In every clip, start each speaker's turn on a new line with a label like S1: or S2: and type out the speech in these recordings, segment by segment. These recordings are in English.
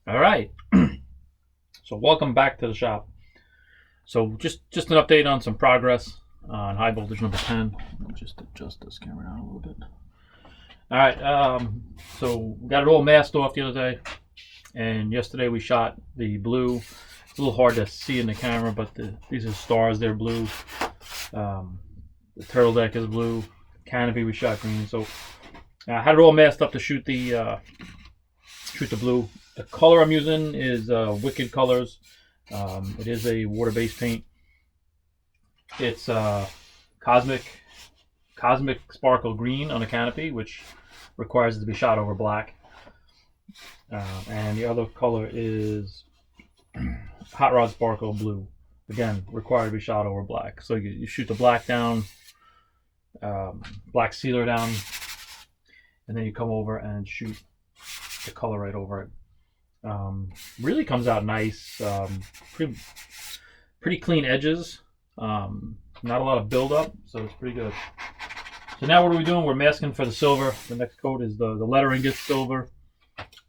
S1: All right. So welcome back to the shop. So just an update on some progress on high voltage number 10. Let me just adjust this camera down a little bit. All right. So we got it all masked off the other day, and yesterday we shot the blue. It's a little hard to see in the camera, but these are stars. They're blue. The turtle deck is blue. Canopy we shot green. So I had it all masked up to shoot the blue. The color I'm using is Wicked Colors. It is a water-based paint. It's Cosmic Sparkle Green on a canopy, which requires it to be shot over black. And the other color is Hot Rod Sparkle Blue. Again, required to be shot over black. So you shoot the black down, black sealer down, and then you come over and shoot the color right over it. Really comes out nice. Pretty clean edges. Not a lot of buildup, so it's pretty good. So now what are we doing? We're masking for the silver. The next coat is the lettering gets silver.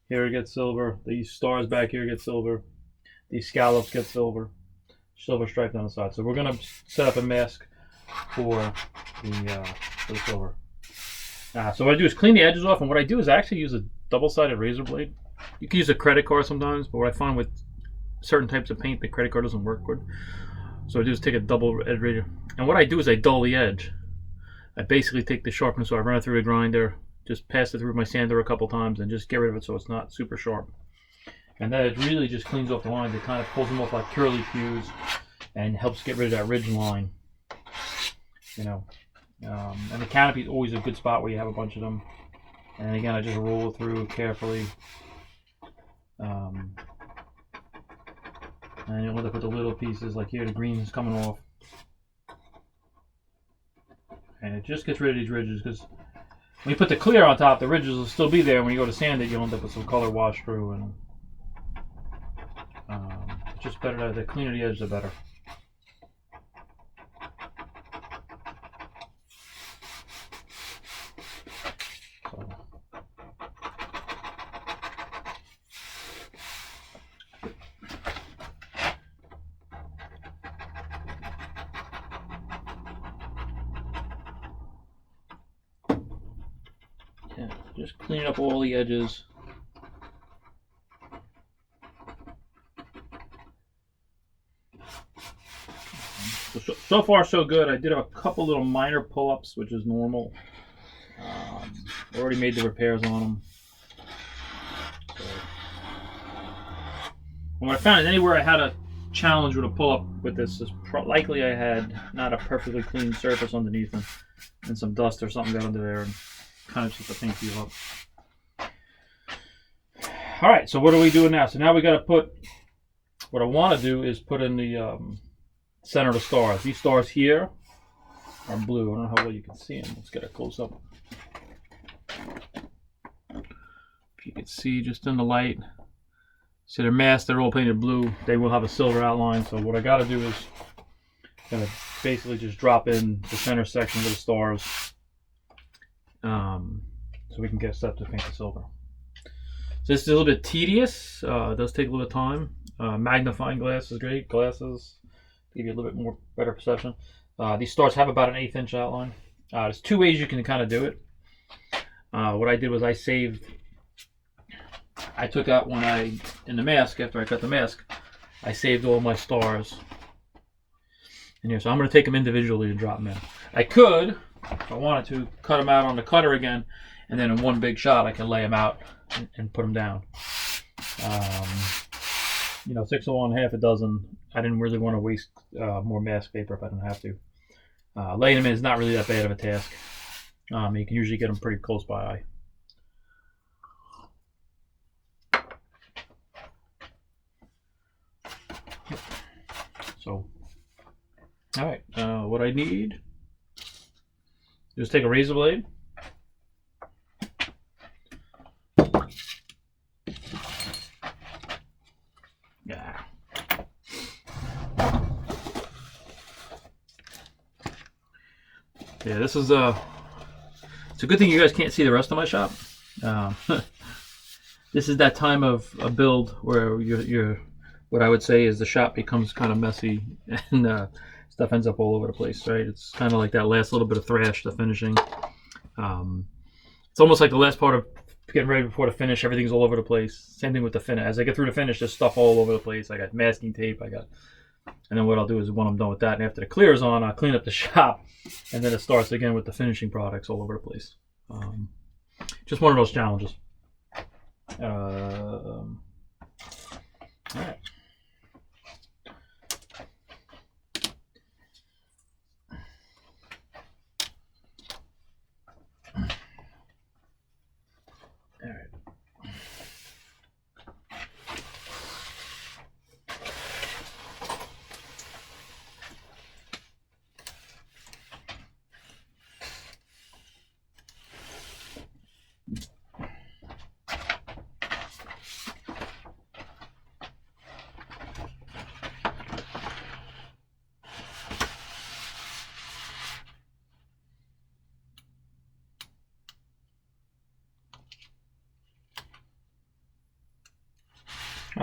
S1: Here it gets silver. These stars back here get silver. These scallops get silver. Silver stripe down the side. So we're gonna set up a mask for the silver. So what I do is clean the edges off, and what I do is I actually use a double-sided razor blade. You can use a credit card sometimes, but what I find with certain types of paint, the credit card doesn't work good. So I do is take a double edge razor, and what I do is I dull the edge. I basically take the sharpness, so I run it through a grinder, just pass it through my sander a couple times, and just get rid of it so it's not super sharp. And then it really just cleans off the lines. It kind of pulls them off like curly cues, and helps get rid of that ridge line. You know, and the canopy is always a good spot where you have a bunch of them. And again, I just roll it through carefully. And you'll end up with the little pieces, like here the green is coming off. And it just gets rid of these ridges, because when you put the clear on top, the ridges will still be there. When you go to sand it, you'll end up with some color wash through. And it's just better, the cleaner the edge, the better. Yeah, just clean up all the edges. So far so good. I did a couple little minor pull-ups, which is normal. I already made the repairs on them. So, what I found is anywhere I had a challenge with a pull-up with this is likely I had not a perfectly clean surface underneath and some dust or something got under there and kind of just the paint peel up. All right, so what are we doing now? So now we got to put, what I want to do is put in the center of the stars. These stars here are blue. I don't know how well you can see them. Let's get a close up. If you can see just in the light, see they're masked, they're all painted blue. They will have a silver outline. So what I got to do is gonna basically just drop in the center section of the stars, so we can get set to paint the silver. So this is a little bit tedious. It does take a little bit of time. Magnifying glass is great. Glasses give you a little bit more better perception. These stars have about an 1/8 inch outline. There's two ways you can kind of do it. What I did was I took out in the mask, after I cut the mask, I saved all my stars in here. So I'm going to take them individually and drop them in. I could, if I wanted to, cut them out on the cutter again, and then in one big shot I can lay them out and put them down. 6 of 1, half a dozen. I didn't really want to waste more mask paper if I didn't have to. Laying them in is not really that bad of a task. You can usually get them pretty close by eye. So, all right, what I need is take a razor blade. Yeah. Yeah, this is it's a good thing you guys can't see the rest of my shop. This is that time of a build where you're what I would say is the shop becomes kind of messy and stuff ends up all over the place, right? It's kind of like that last little bit of thrash, the finishing. It's almost like the last part of getting ready before the finish. Everything's all over the place. Same thing with the finish. As I get through the finish, there's stuff all over the place. I got masking tape. And then what I'll do is when I'm done with that, and after the clear's on, I'll clean up the shop, and then it starts again with the finishing products all over the place. Just one of those challenges. All right. All right.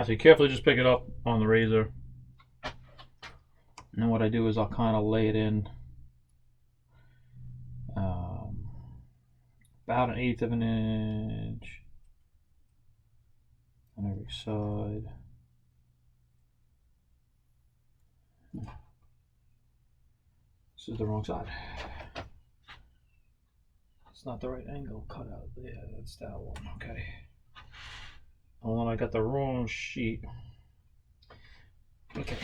S1: So you carefully just pick it up on the razor, and then what I do is I'll kind of lay it in about 1/8 of an inch on every side. This is the wrong side. It's not the right angle cut out. Yeah, that's that one. Okay. Oh, and I got the wrong sheet. Okay.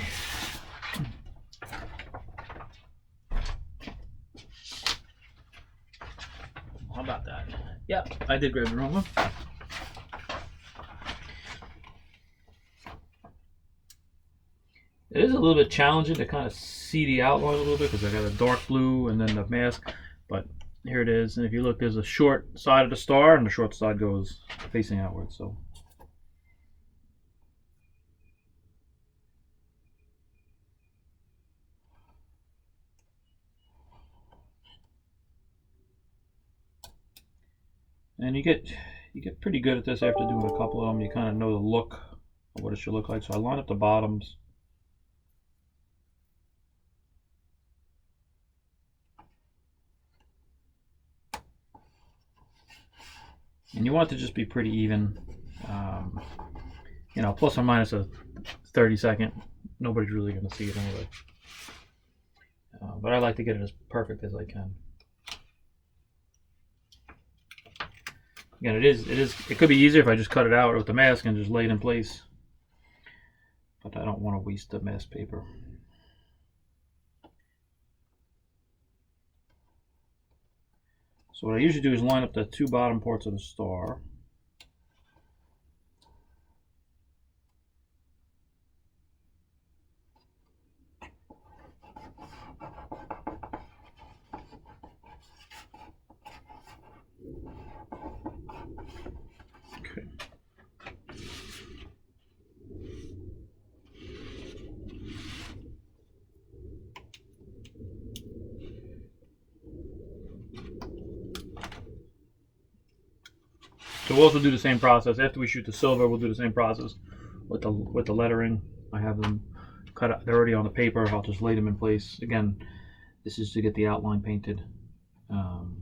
S1: How about that? Yeah, I did grab the wrong one. It is a little bit challenging to kind of see the outline a little bit because I got a dark blue and then the mask, but here it is. And if you look, there's a short side of the star and the short side goes facing outward. So. And you get pretty good at this after doing a couple of them. You kind of know the look of what it should look like. So I line up the bottoms. And you want it to just be pretty even. You know, plus or minus a 30-second. Nobody's really going to see it anyway. But I like to get it as perfect as I can. Again, it could be easier if I just cut it out with the mask and just lay it in place. But I don't want to waste the mask paper. So what I usually do is line up the two bottom parts of the star. Okay. So we'll also do the same process. After we shoot the silver, we'll do the same process with the lettering. I have them cut out. They're already on the paper. I'll just lay them in place. Again, this is to get the outline painted. In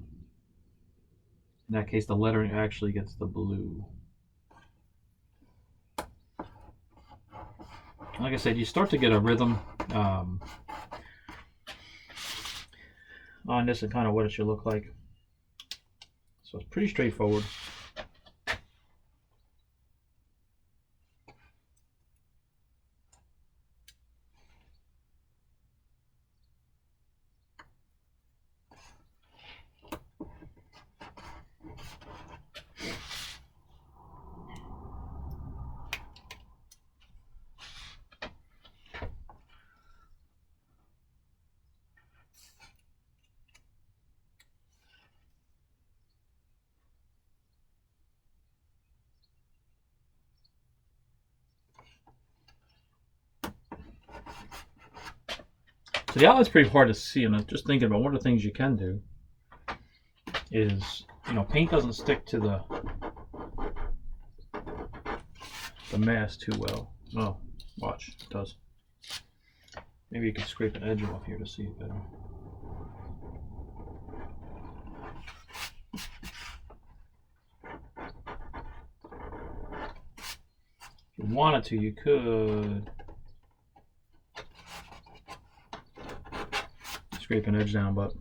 S1: that case, the lettering actually gets the blue. Like I said, you start to get a rhythm on this and kind of what it should look like. So it's pretty straightforward. So the outline's pretty hard to see, and I'm just thinking about one of the things you can do is, you know, paint doesn't stick to the mask too well. Oh, watch, it does. Maybe you can scrape an edge off here to see it better. If you wanted to, you could scrape an edge down, but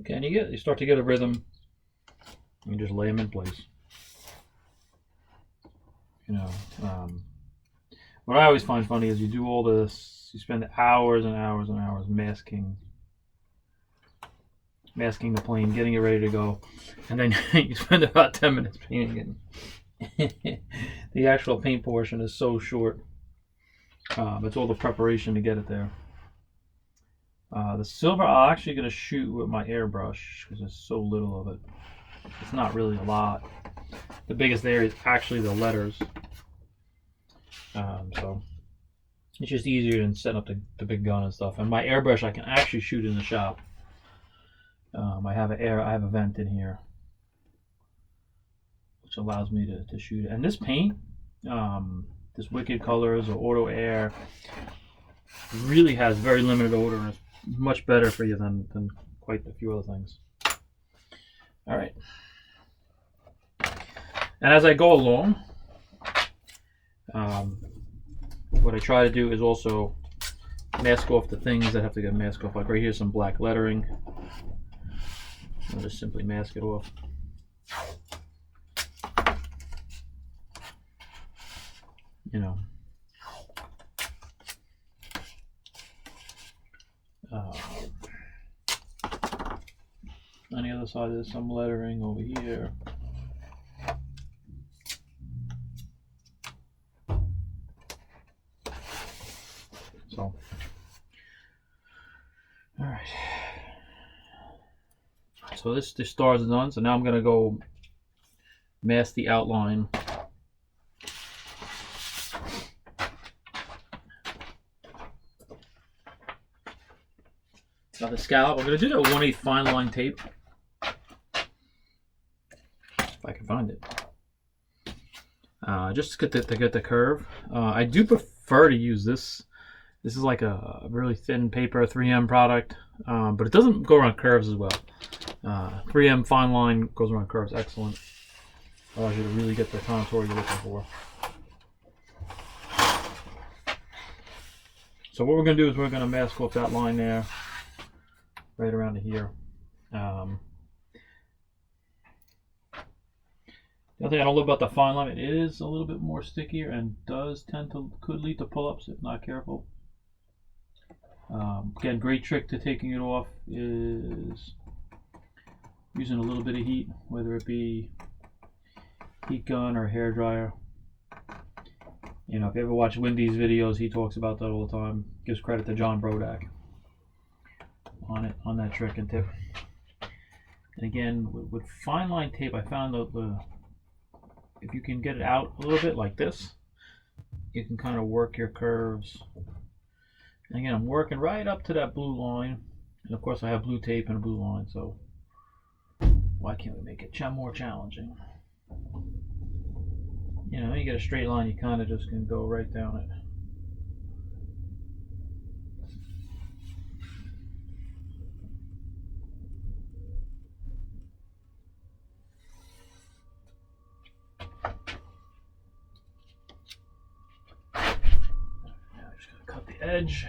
S1: okay, and you start to get a rhythm. You just lay them in place. You know, what I always find funny is you do all this, you spend hours and hours and hours masking the plane, getting it ready to go, and then you spend about 10 minutes painting it. The actual paint portion is so short. It's all the preparation to get it there. The silver I'm actually going to shoot with my airbrush because there's so little of it. It's not really a lot. The biggest area is actually the letters. So it's just easier than setting up the big gun and stuff. And my airbrush I can actually shoot in the shop. I have a vent in here, which allows me to shoot it. And this paint, this Wicked Colors or Auto Air, really has very limited odor and it's much better for you than quite a few other things. All right. And as I go along, what I try to do is also mask off the things that have to get masked off. Like right here, some black lettering. I'll just simply mask it off. You know. On the other side, there's some lettering over here. So, all right. So the stars are done. So now I'm gonna go mask the outline. Now the scallop, I'm gonna do that 1/8 fine line tape. If I can find it. Just to get the curve. I do prefer to use this. This is like a really thin paper 3M product, but it doesn't go around curves as well. 3M fine line goes around curves, excellent. Allows you to really get the contour you're looking for. So what we're going to do is we're going to mask off that line there, right around to here. The other thing I don't love about the fine line, it is a little bit more stickier and could lead to pull-ups if not careful. Again, great trick to taking it off is using a little bit of heat, whether it be heat gun or hair dryer. You know, if you ever watch Wendy's videos, he talks about that all the time. Gives credit to John Brodak on that trick and tip. And again, with fine line tape, I found that if you can get it out a little bit like this, you can kind of work your curves. And again, I'm working right up to that blue line, and of course I have blue tape and a blue line, so why can't we make it more challenging? You know, you get a straight line, you kind of just can go right down it. Now I'm just going to cut the edge.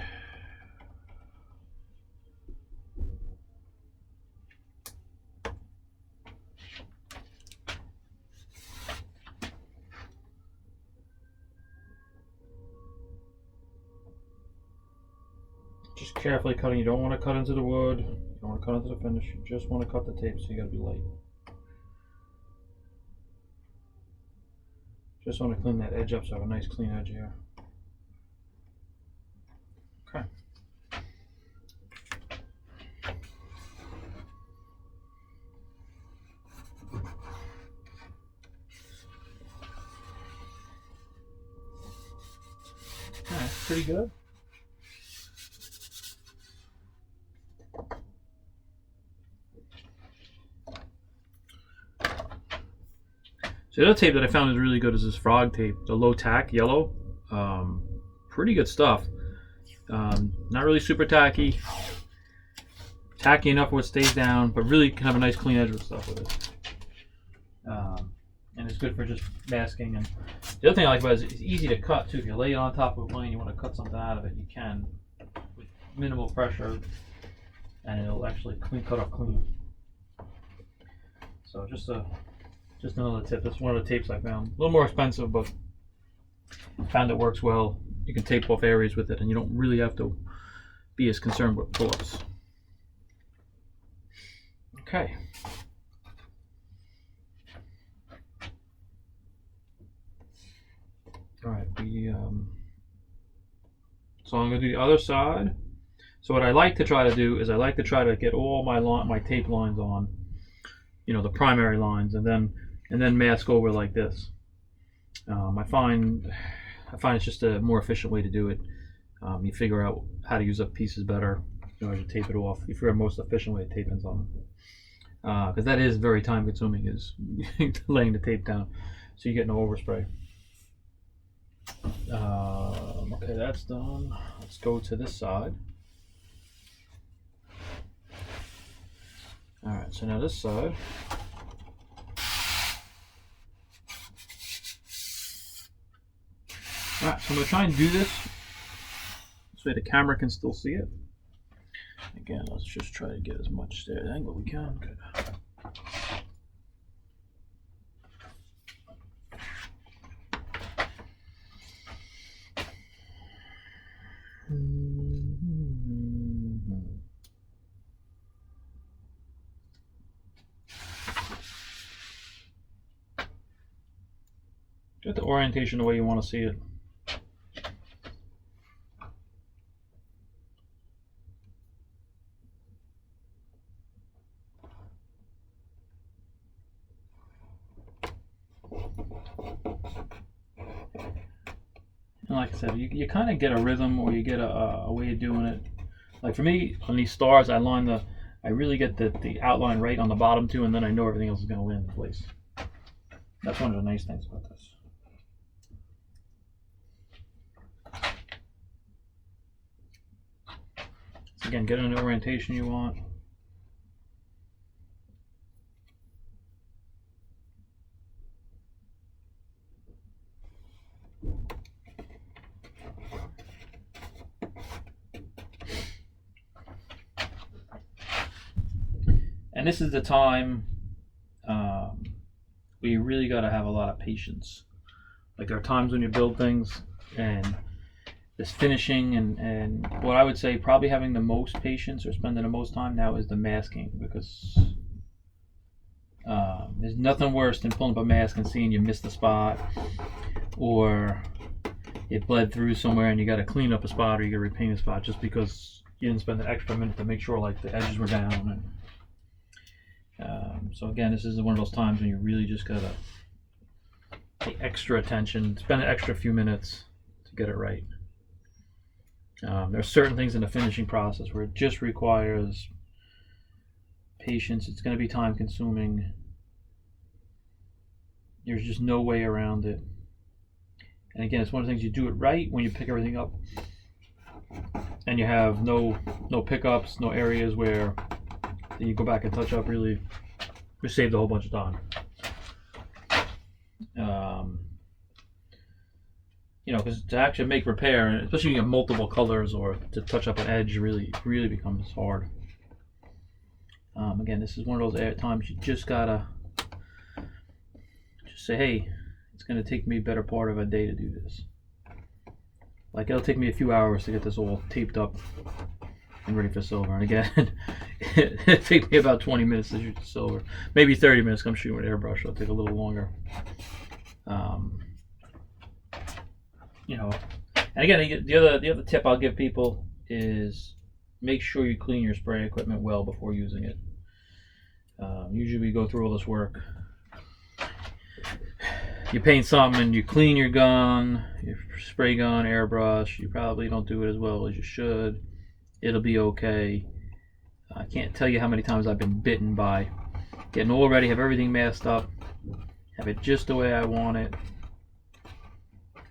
S1: Just carefully cutting. You don't want to cut into the wood. You don't want to cut into the finish. You just want to cut the tape, so you got to be light. Just want to clean that edge up so I have a nice clean edge here. Okay. pretty good. So the other tape that I found is really good is this frog tape, the low tack yellow. Pretty good stuff. Not really super tacky. Tacky enough where it stays down, but really can have a nice clean edge with stuff with it. And it's good for just masking. And the other thing I like about it is it's easy to cut too. If you lay it on top of a plane, you want to cut something out of it, you can with minimal pressure, and it'll actually cut off clean. So just another tip. That's one of the tapes I found. A little more expensive, but I found it works well. You can tape off areas with it, and you don't really have to be as concerned with pull-ups. Okay. All right, so I'm going to do the other side. So what I like to try to do is I like to try to get all my tape lines on, the primary lines, and then mask over like this. I find it's just a more efficient way to do it. You figure out how to use up pieces better in order to tape it off. You figure out the most efficient way to tape ends on, because that is very time consuming, is laying the tape down, so you get no overspray. Okay, that's done. Let's go to this side. Alright, so now this side. Alright, so I'm going to try and do this so the camera can still see it. Again, let's just try to get as much there angle we can. Good. Get the orientation the way you want to see it. And like I said, you kind of get a rhythm, or you get a way of doing it. Like for me, on these stars, I really get the outline right on the bottom too, and then I know everything else is going to land in place. That's one of the nice things about this. So again, get an orientation you want. And this is the time where you really got to have a lot of patience. Like there are times when you build things and this finishing, and what I would say probably having the most patience or spending the most time now is the masking, because there's nothing worse than pulling up a mask and seeing you missed a spot, or it bled through somewhere and you got to clean up a spot, or you got to repaint a spot just because you didn't spend an extra minute to make sure like the edges were down. And so again, this is one of those times when you really just gotta pay extra attention, spend an extra few minutes to get it right. There are certain things in the finishing process where it just requires patience. It's going to be time consuming. There's just no way around it. And again, it's one of the things, you do it right when you pick everything up, and you have no pickups, no areas where you go back and touch up. Really, we saved a whole bunch of time. Because to actually make repair, especially when you have multiple colors, or to touch up an edge, really becomes hard. Again, this is one of those times you just gotta say, hey, it's gonna take me a better part of a day to do this. Like, it'll take me a few hours to get this all taped up and ready for silver. And again, it takes me about 20 minutes to shoot the silver. Maybe 30 minutes. I'm shooting with airbrush, it'll take a little longer. And again, the other tip I'll give people is make sure you clean your spray equipment well before using it. Usually we go through all this work you paint something and you clean your gun, your spray gun, airbrush, you probably don't do it as well as you should. It'll be okay. I can't tell you how many times I've been bitten by getting all ready, have everything masked up, have it just the way I want it,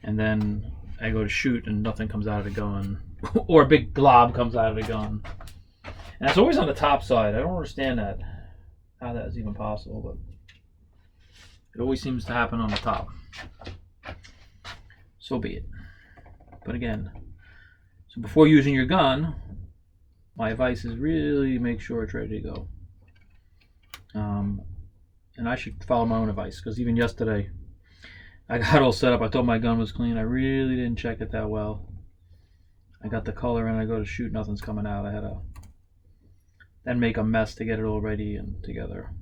S1: and then I go to shoot and nothing comes out of the gun, or a big glob comes out of the gun. And it's always on the top side. I don't understand that, how that is even possible, but it always seems to happen on the top. So be it. But again, so before using your gun, my advice is really make sure it's ready to go. And I should follow my own advice, because even yesterday I got all set up. I thought my gun was clean. I really didn't check it that well. I got the color and I go to shoot, nothing's coming out. I had to then make a mess to get it all ready and together.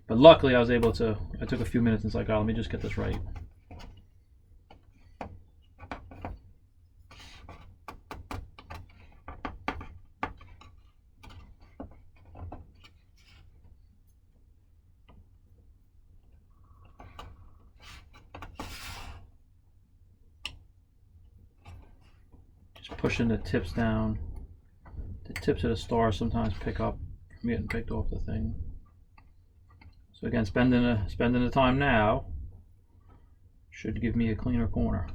S1: But luckily I was able to, I took a few minutes and it's like, oh, let me just get this right. Just pushing the tips down. The tips of the stars sometimes pick up from getting picked off the thing. So again, spending the time now should give me a cleaner corner.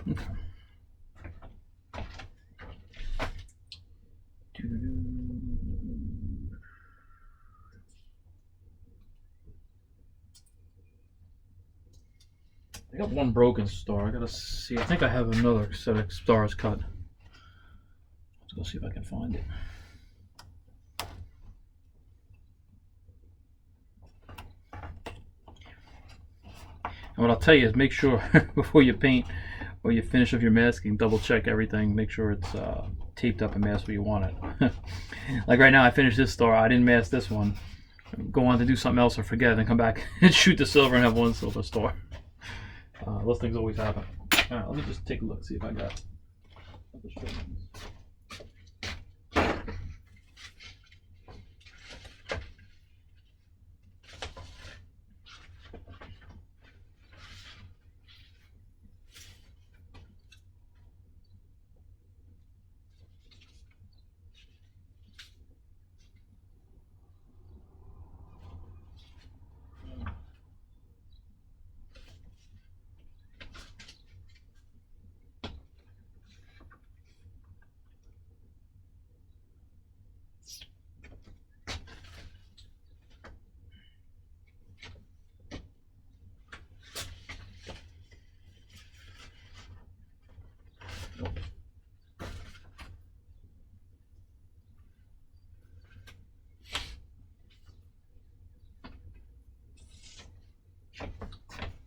S1: Okay. I got one broken star. I gotta see. I think I have another set of stars cut. Let's go see if I can find it. And what I'll tell you is make sure before you paint or you finish with your masking, double check everything. Make sure it's taped up and masked where you want it. Like right now, I finished this star. I didn't mask this one. Go on to do something else or forget, and come back and shoot the silver and have one silver star. Those things always happen. All right, let me just take a look, see if I got other strings.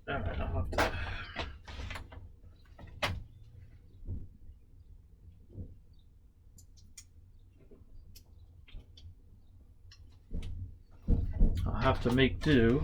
S1: All right, I'll have to. I'll have to make do.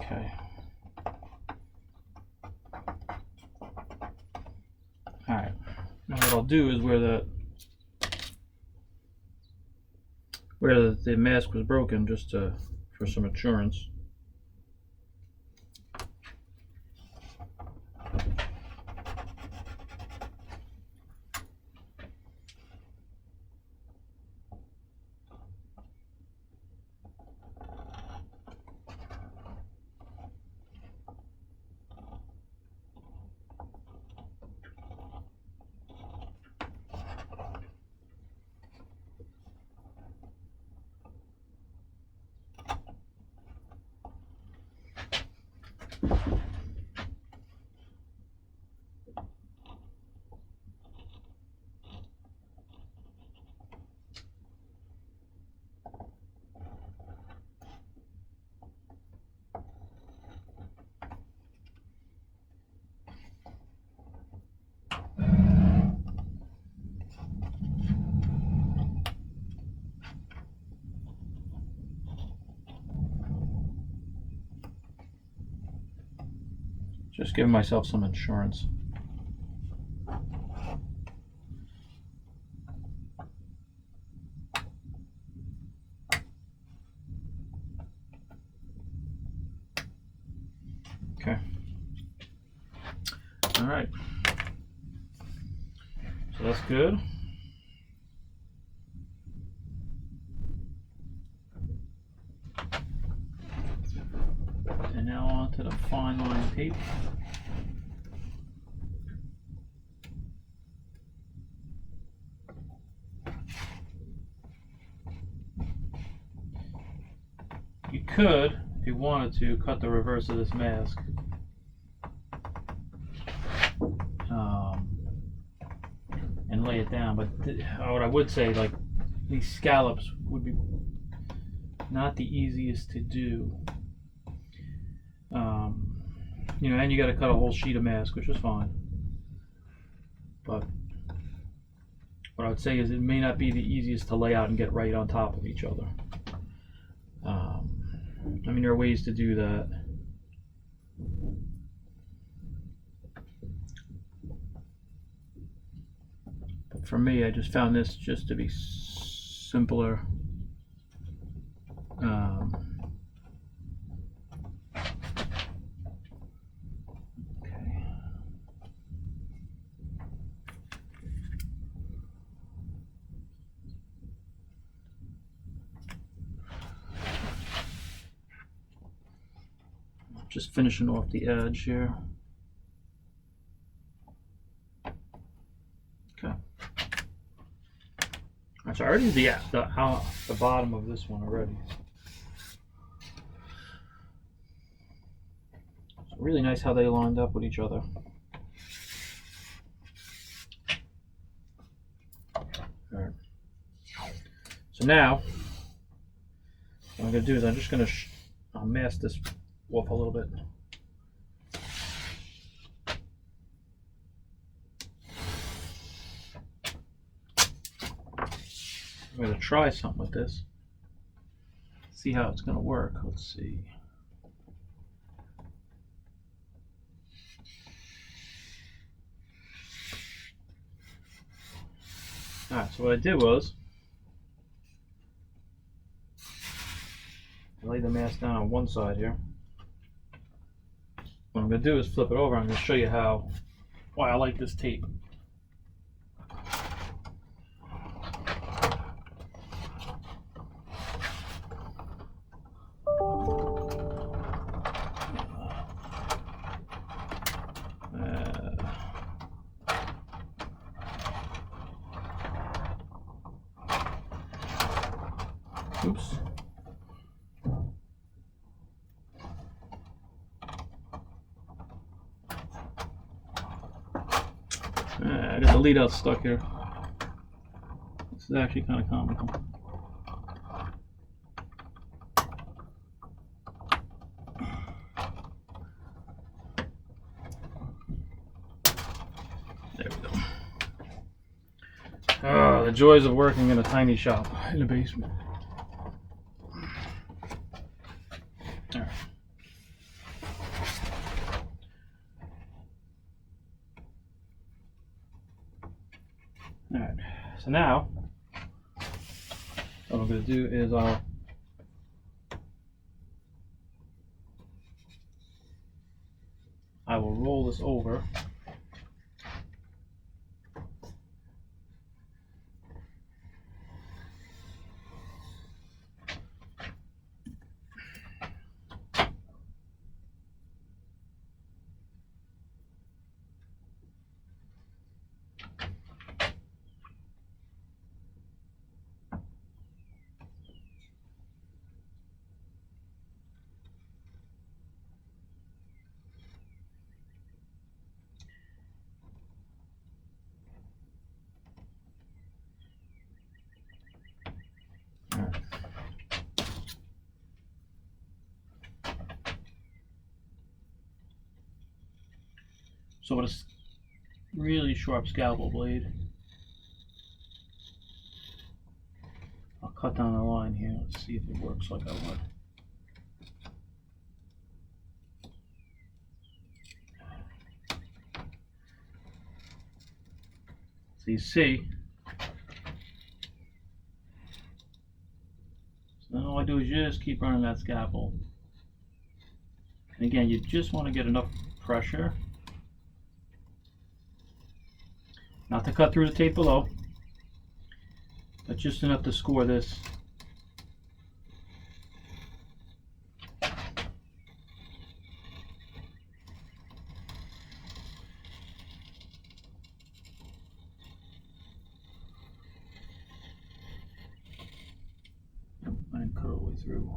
S1: Okay. All right. Now what I'll do is where the where the mask was broken, just for some insurance. Just giving myself some insurance. Okay. All right. So that's good. And now on to the fine line tape. You could, if you wanted to, cut the reverse of this mask. And lay it down, but what I would say, like, these scallops would be not the easiest to do. You know, and you got to cut a whole sheet of mask, which is fine. But what I would say is it may not be the easiest to lay out and get right on top of each other. I mean, there are ways to do that. But for me, I just found this just to be simpler. Just finishing off the edge here. Okay. So I already did the bottom of this one already. So really nice how they lined up with each other. All right. So now, what I'm going to do is I'm just going to I'll mask this off a little bit. I'm going to try something with this. See how it's going to work. Let's see. Alright, so what I did was I laid the mask down on one side here. What I'm going to do is flip it over. I'm going to show you why I like this tape. Oops. I got the lead out stuck here. This is actually kind of comical. There we go. Oh, the joys of working in a tiny shop in the basement. All right. All right. So now What I'm going to do is I will roll this over. So with a really sharp scalpel blade, I'll cut down the line here. Let's see if it works like I want. So you see, so then all I do is just keep running that scalpel. And again, you just want to get enough pressure not to cut through the tape below, but just enough to score this. Yep, I didn't cut all the way through.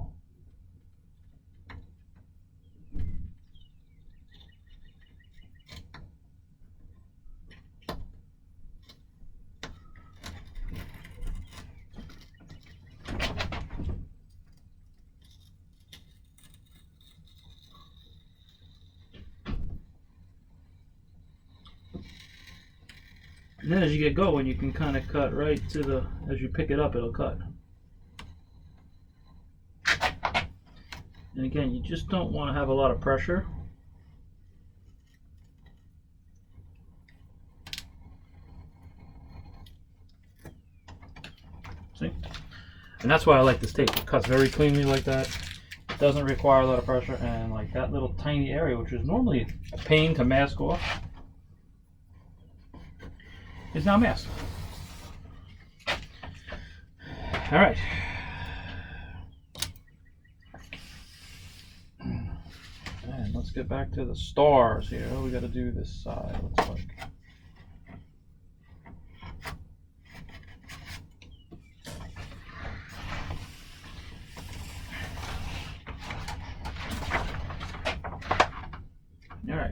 S1: And then as you get going, you can kind of cut right to the, as you pick it up, it'll cut. And again, you just don't want to have a lot of pressure. See? And that's why I like this tape. It cuts very cleanly like that. It doesn't require a lot of pressure, and like that little tiny area, which is normally a pain to mask off, is now masked. All right. And let's get back to the stars here. We got to do this side, looks like. All right.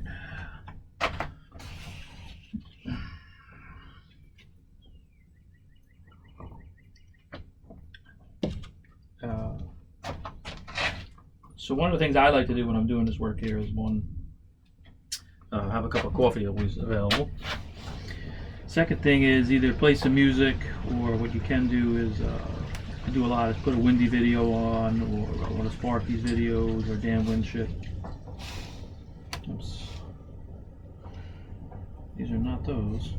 S1: So one of the things I like to do when I'm doing this work here is have a cup of coffee always available. Second thing is either play some music, or what you can do is I do a lot is put a Windy video on, or one of Sparky's videos, or Dan Winship. Oops. These are not those.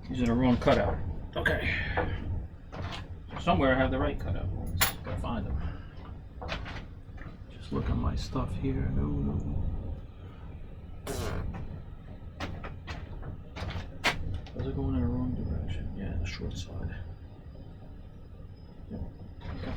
S1: These are the wrong cutout. Okay. So somewhere I have the right cutout. Let's gotta find them. Just look at my stuff here. No. Those are going in the wrong direction. Yeah, the short side. Yep. Okay.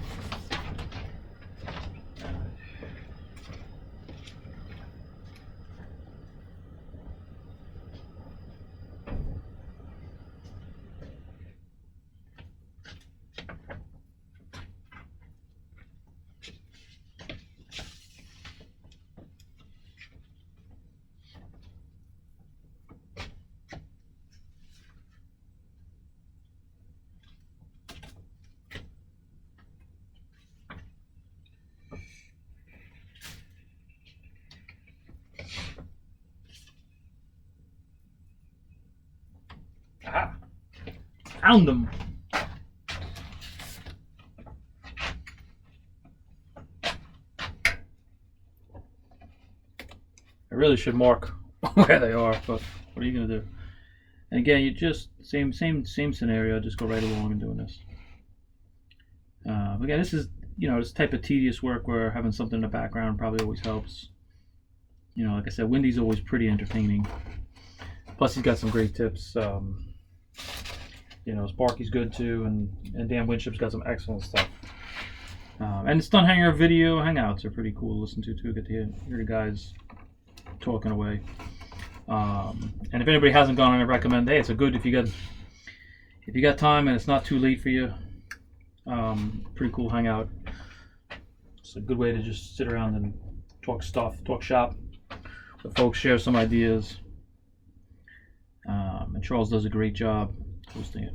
S1: Aha! Found them! I really should mark where they are, but what are you gonna do? And again, you just same scenario. Just go right along and doing this. Again, this is this type of tedious work where having something in the background probably always helps. Like I said, Windy's always pretty entertaining. Plus, he's got some great tips. Sparky's good too, and Dan Winship's got some excellent stuff. And the Stunt Hanger video hangouts are pretty cool to listen to too. Get to hear the guys talking away. And if anybody hasn't gone, I recommend. Hey, it's a good if you got time and it's not too late for you. Pretty cool hangout. It's a good way to just sit around and talk shop with folks, share some ideas. And Charles does a great job hosting it.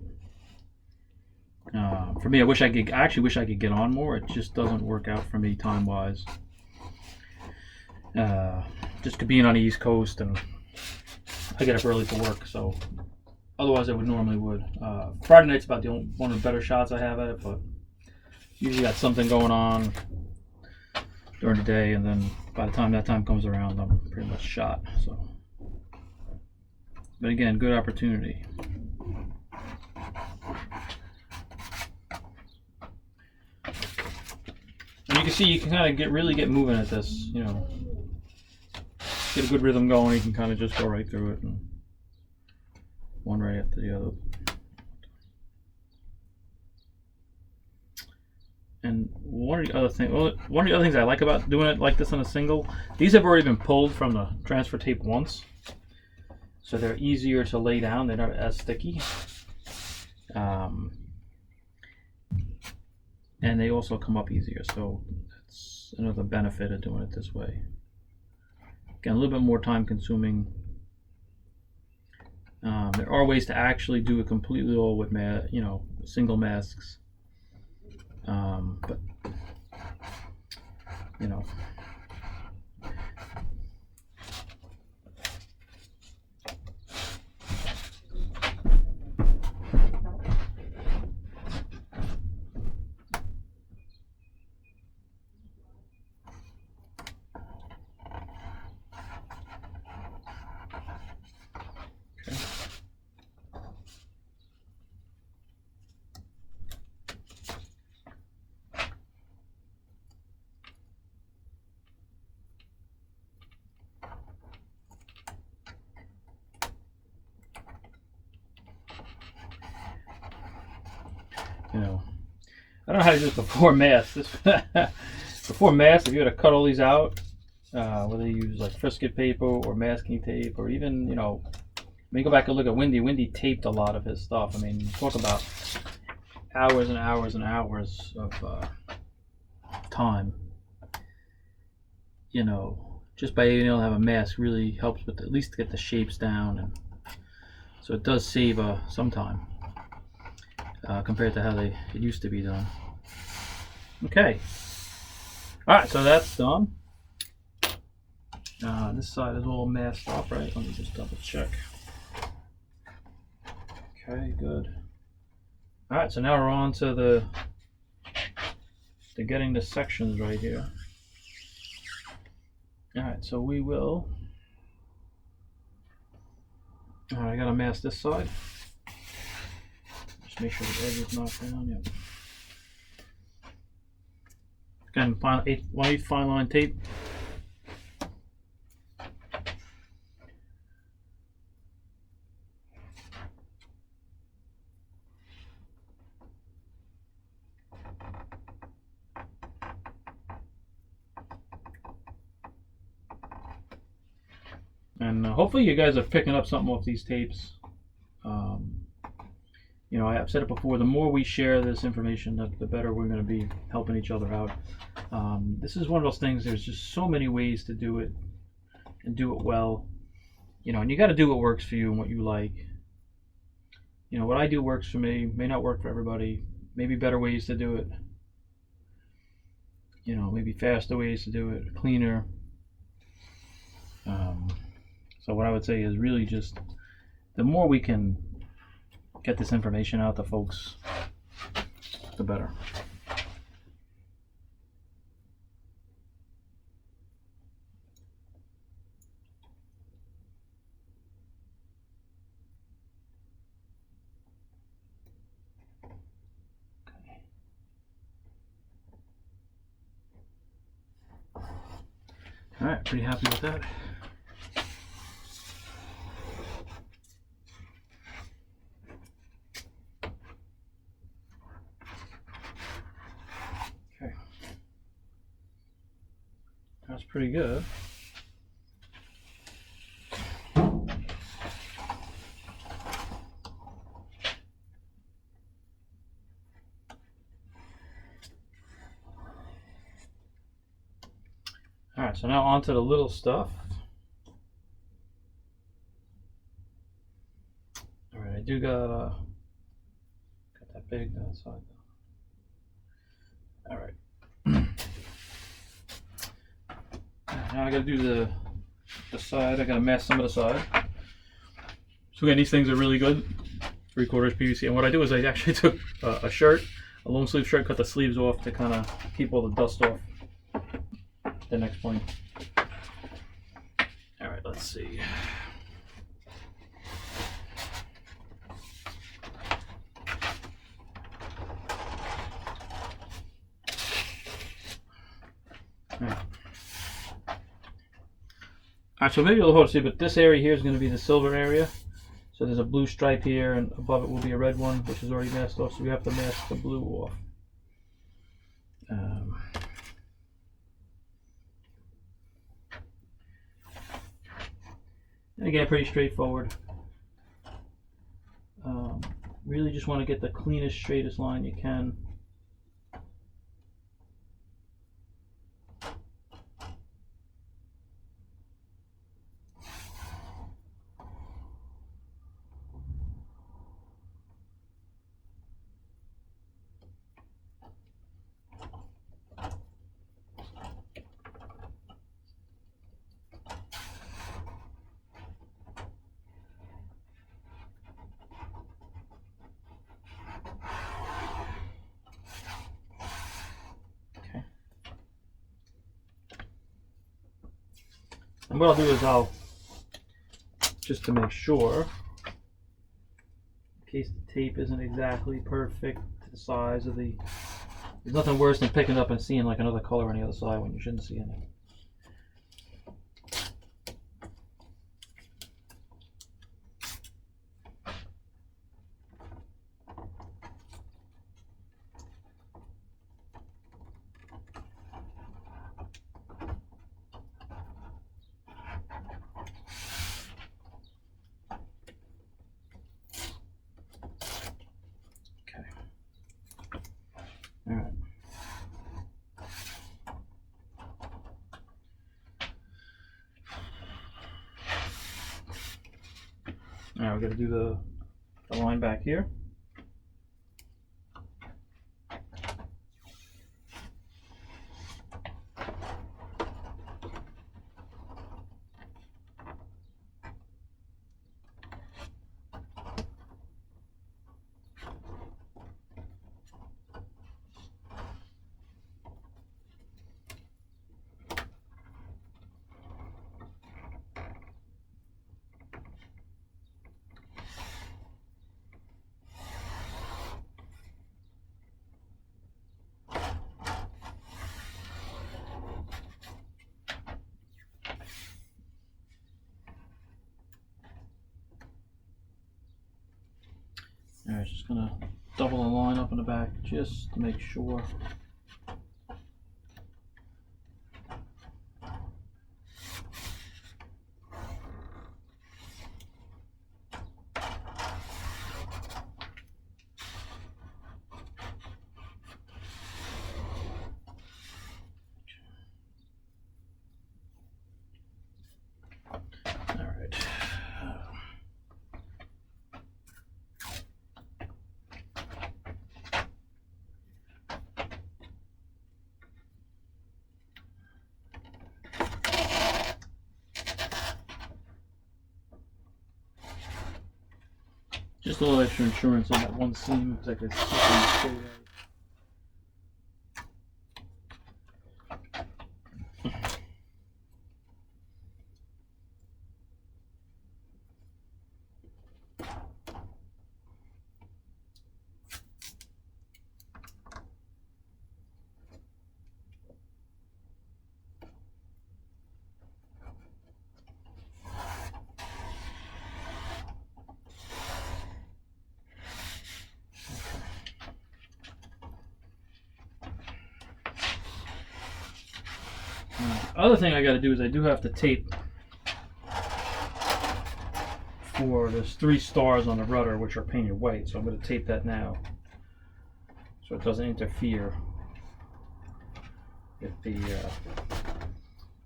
S1: For me, I actually wish I could get on more. It just doesn't work out for me time wise. Just being on the East Coast, and I get up early for work, so otherwise I normally would. Friday night's about one of the better shots I have at it, but usually got something going on during the day, and then by the time that time comes around, I'm pretty much shot. So, but again, good opportunity. And you can see you can kind of really get moving at this, get a good rhythm going. You can kind of just go right through it, and one right after the other. And one of the other things I like about doing it like this on a single, these have already been pulled from the transfer tape once, so they're easier to lay down. They're not as sticky, and they also come up easier. So that's another benefit of doing it this way. Again, a little bit more time consuming. There are ways to actually do it completely all with single masks. But I don't know how to do this before mass. Before mass, if you were to cut all these out, whether you use like Frisket paper or masking tape, or even, when you go back and look at Windy taped a lot of his stuff. I mean, talk about hours and hours and hours of time. Just by being able to have a mask really helps with at least to get the shapes down, and so it does save some time. Compared to how it used to be done. Okay. Alright, so that's done. This side is all masked up, right? Let me just double check. Okay, good. Alright, so now we're on to the getting the sections right here. Alright, so we will. Alright, I gotta mask this side. Just make sure the edge is knocked down. Yep. Again, 1/8 fine line tape. And hopefully you guys are picking up something off these tapes. I've said it before, the more we share this information, the better we're going to be helping each other out. This is one of those things, there's just so many ways to do it and do it well. And you got to do what works for you and what you like. What I do works for me, may not work for everybody. Maybe better ways to do it. Maybe faster ways to do it, cleaner. So what I would say is really just the more we can get this information out to folks, the better. All right, pretty happy with that. Okay, that's pretty good. All right, so now on to the little stuff. All right, I do got that big outside. All right. Now I gotta do the side. I gotta mask some of the side. So again, these things are really good. 3/4 PVC. And what I do is I actually took a shirt, a long sleeve shirt, cut the sleeves off to kind of keep all the dust off. The next point. All right, let's see. Alright, so maybe a little hard to see, but this area here is going to be the silver area. So there's a blue stripe here, and above it will be a red one, which is already masked off, so we have to mask the blue off. And again, pretty straightforward. Really just want to get the cleanest, straightest line you can. And what I'll do is just to make sure, in case the tape isn't exactly perfect to the size of the, there's nothing worse than picking up and seeing like another color on the other side when you shouldn't see any. Alright. Alright, we're going to do the line back here. Alright, just gonna double the line up in the back just to make sure. Alright. Just a little extra insurance on that one seam. It's like a Other thing I got to do is I do have to tape for there's 3 stars on the rudder which are painted white, so I'm going to tape that now so it doesn't interfere with the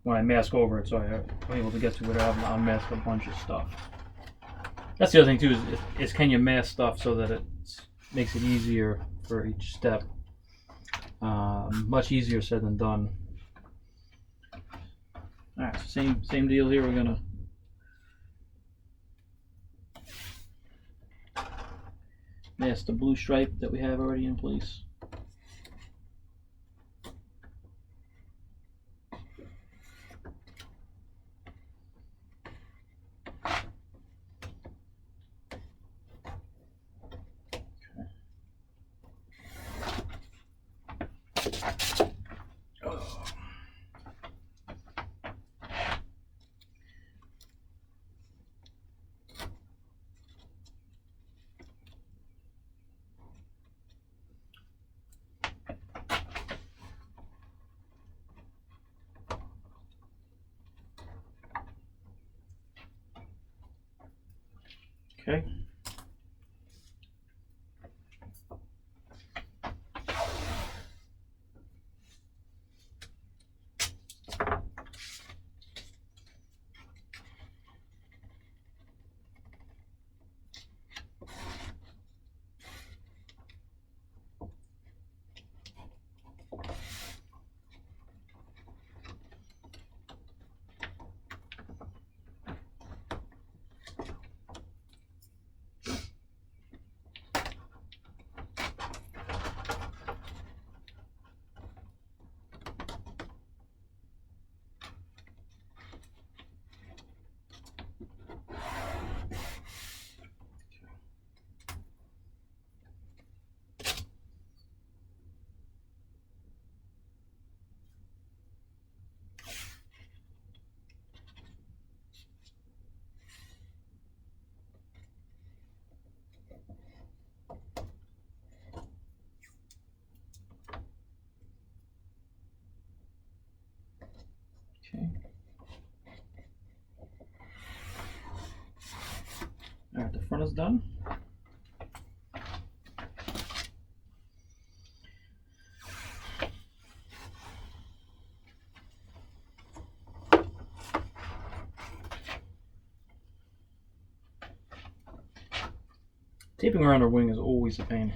S1: when I mask over it, so I'm able to get to it without having to unmask a bunch of stuff. That's the other thing too is can you mask stuff so that it makes it easier for each step. Much easier said than done. Alright, so same deal here. We're gonna mask the blue stripe that we have already in place. Okay. Okay. Alright, the front is done. Taping around our wing is always a pain.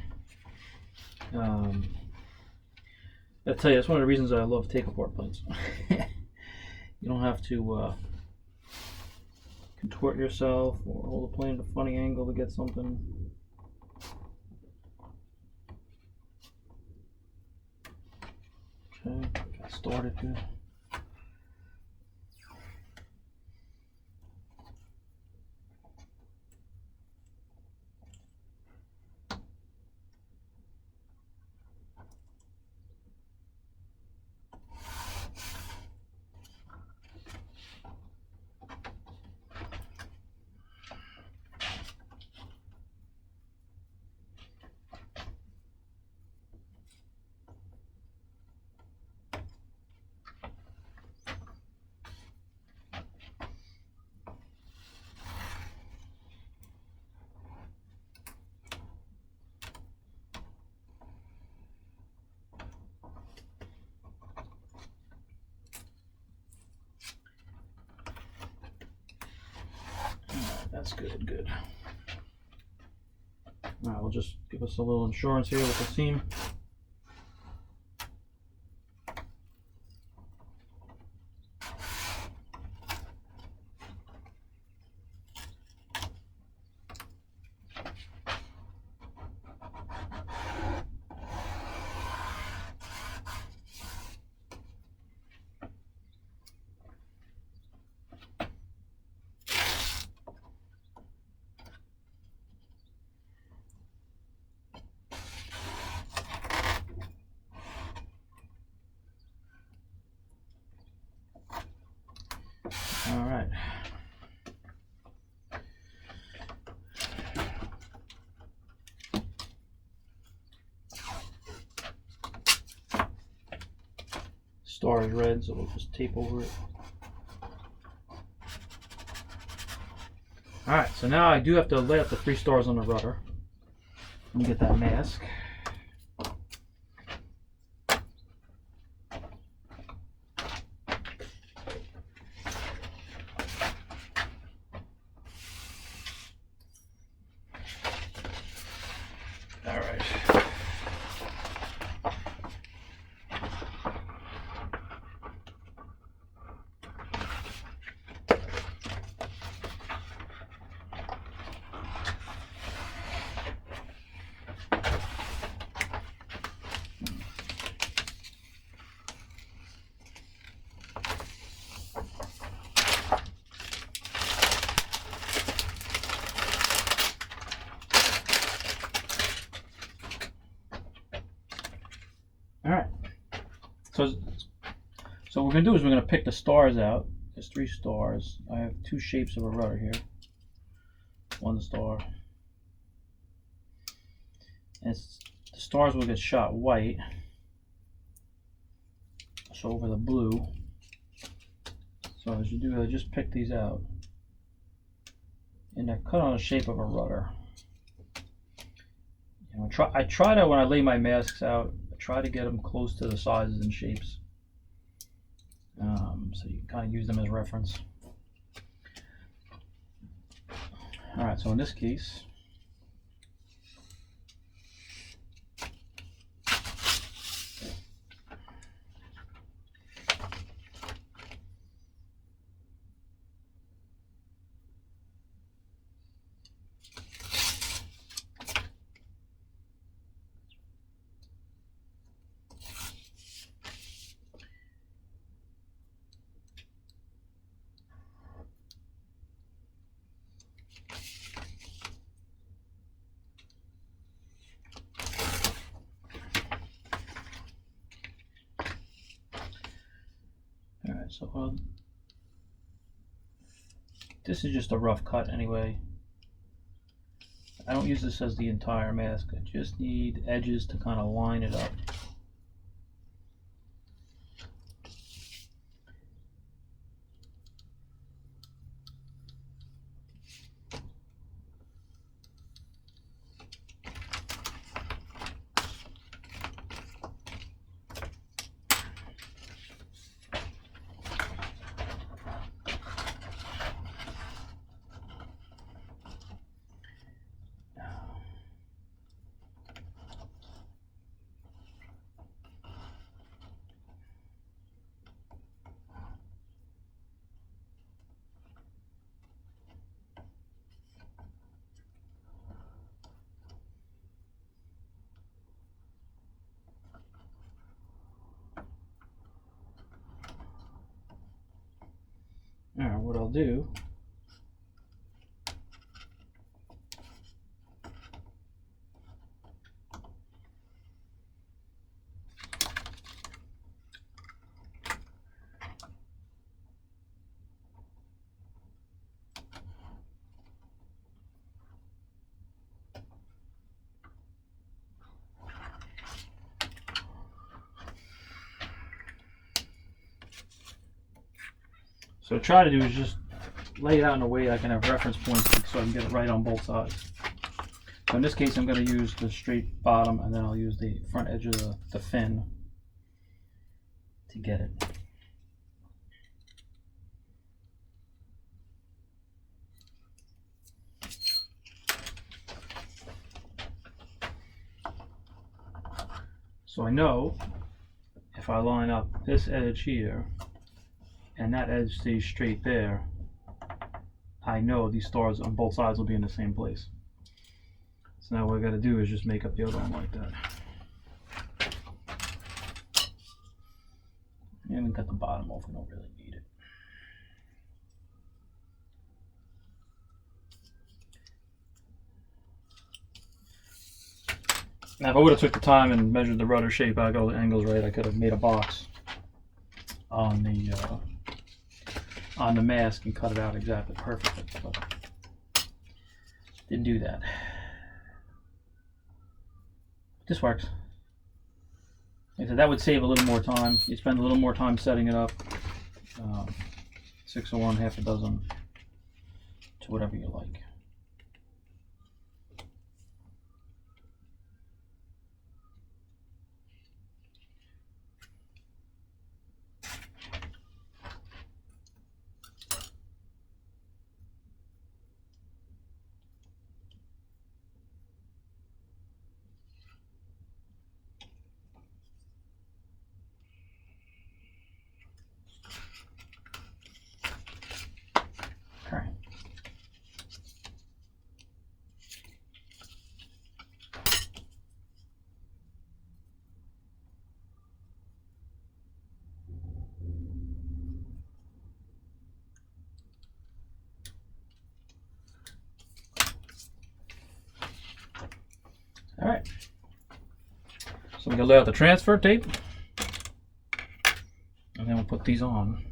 S1: I tell you, that's one of the reasons I love take-apart planes. You don't have to contort yourself or hold the plane at a funny angle to get something. Okay, got started here. That's good. Alright, we'll just give us a little insurance here with the seam. All right. star is red, so we'll just tape over it. Alright, so now I do have to lay out the 3 stars on the rudder. Let me get that mask. Alright. Alright, so what we're going to do is we're going to pick the stars out. There's 3 stars. I have 2 shapes of a rudder here. 1 star. And the stars will get shot white. So over the blue. So as you do, just pick these out. And they're cut on the shape of a rudder. You know, I try to, when I lay my masks out, try to get them close to the sizes and shapes, so you can kind of use them as reference. Alright, so in this case, so this is just a rough cut anyway. I don't use this as the entire mask. I just need edges to kind of line it up. Alright, what I'll do So what I try to do is just lay it out in a way I can have reference points so I can get it right on both sides. So in this case I'm going to use the straight bottom and then I'll use the front edge of the fin to get it. So I know if I line up this edge here and that edge stays straight there, I know these stars on both sides will be in the same place. So now what I got to do is just make up the other one like that. And we cut the bottom off, we don't really need it. Now if I would have took the time and measured the rudder shape, I got all the angles right, I could have made a box on the mask and cut it out exactly perfectly, but didn't do that. This works. Like I said, that would save a little more time. You spend a little more time setting it up. 6 of one, half a dozen, to whatever you like. Okay. All right. So we're gonna lay out the transfer tape, and then we'll put these on.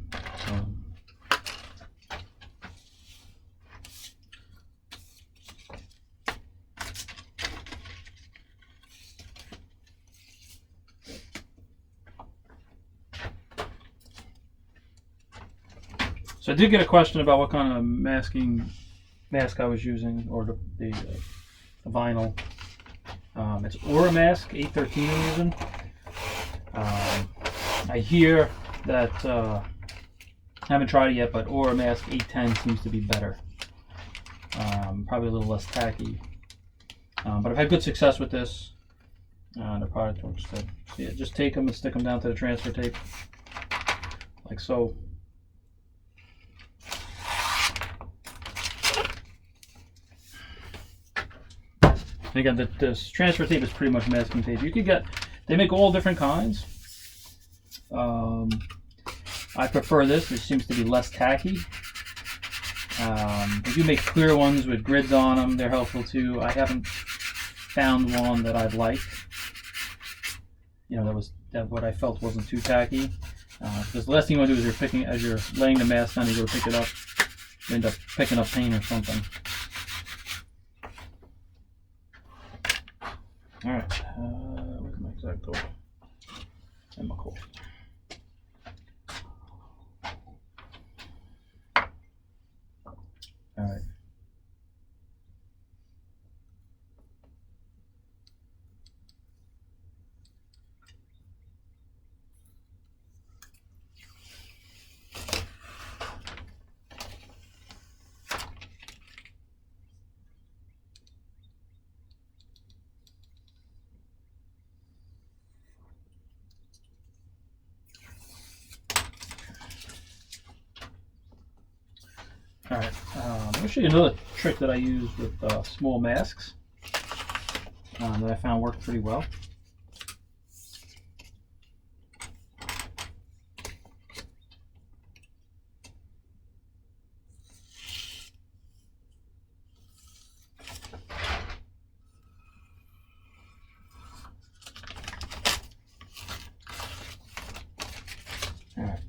S1: So I did get a question about what kind of mask I was using, or the vinyl. It's Oramask 813 I'm using. I hear that, I haven't tried it yet, but Oramask 810 seems to be better. Probably a little less tacky. But I've had good success with this. The product works good. So yeah, just take them and stick them down to the transfer tape, like so. And again, this transfer tape is pretty much masking tape. You could get, they make all different kinds. I prefer this. It seems to be less tacky. They do make clear ones with grids on them. They're helpful too. I haven't found one that I've liked. You know, that what I felt wasn't too tacky. Because the last thing you want to do is as you're laying the mask down, you go to pick it up, you end up picking up paint or something. All right, where's my X-Acto and my coffee? All right. Alright, let me show you another trick that I use with small masks that I found worked pretty well. Alright,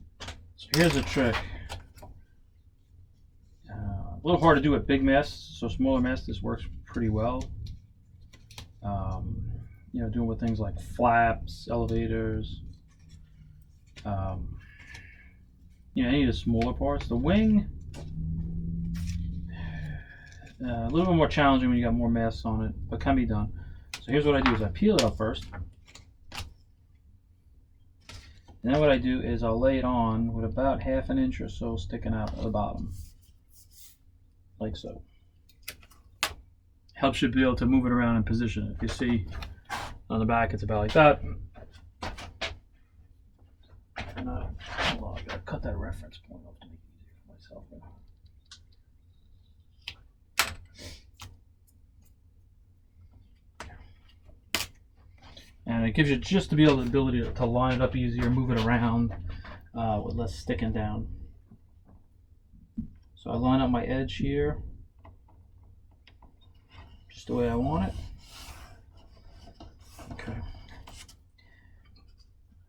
S1: so here's a trick. A little hard to do with big masks, so smaller masks this works pretty well. You know, doing with things like flaps, elevators, you know, any of the smaller parts. The wing, a little bit more challenging when you got more masks on it, but can be done. So here's what I do: is I peel it up first. And then what I do is I'll lay it on with about 1/2 inch or so sticking out at the bottom, like so. Helps you be able to move it around and position it. If you see on the back, it's about like that. And hold on, I gotta cut that reference point off to make it easier for myself. And it gives you just the ability to line it up easier, move it around with less sticking down. So I line up my edge here, just the way I want it. Okay.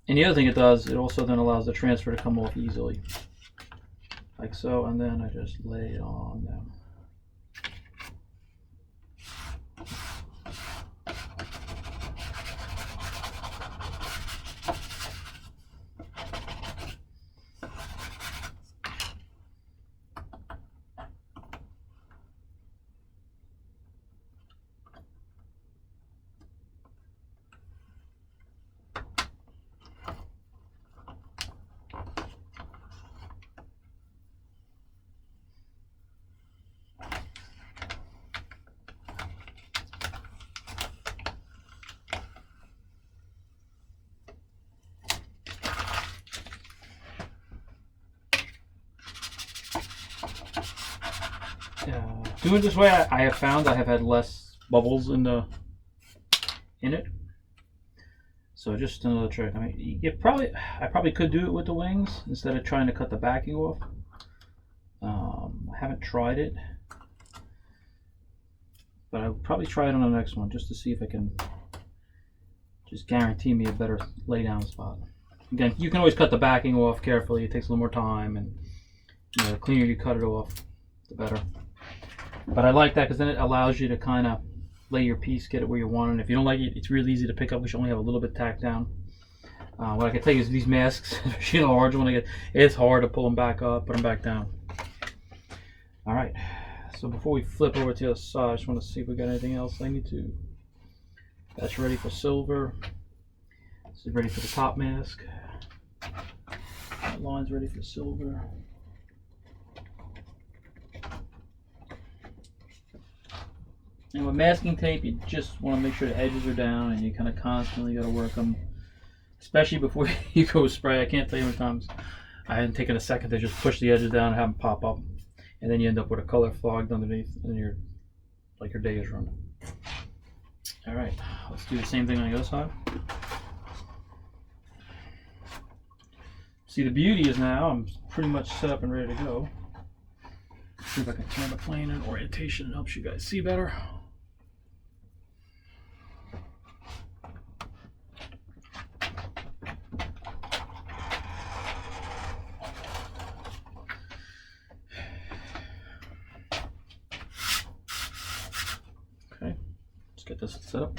S1: And the other thing it does, it also then allows the transfer to come off easily, like so, and then I just lay it on down. Doing it this way, I have found I have had less bubbles in it. So just another trick. I mean, I probably could do it with the wings instead of trying to cut the backing off. I haven't tried it, but I'll probably try it on the next one just to see if I can just guarantee me a better lay down spot. Again, you can always cut the backing off carefully. It takes a little more time, and the cleaner you cut it off, the better. But I like that because then it allows you to kind of lay your piece, get it where you want it. And if you don't like it, it's really easy to pick up. We should only have a little bit tacked down. What I can tell you is these masks, especially the large one, it's hard to pull them back up, put them back down. All right. So before we flip over to the other side, I just want to see if we got anything else I need to. That's ready for silver. This is ready for the top mask. That line's ready for silver. And with masking tape, you just want to make sure the edges are down, and you kind of constantly got to work them, especially before you go spray. I can't tell you how many times I hadn't taken a second to just push the edges down and have them pop up, and then you end up with a color fogged underneath, and your day is ruined. All right, let's do the same thing on the other side. See, the beauty is now I'm pretty much set up and ready to go. See if I can turn the plane in orientation and helps you guys see better. Okay, let's get this set up.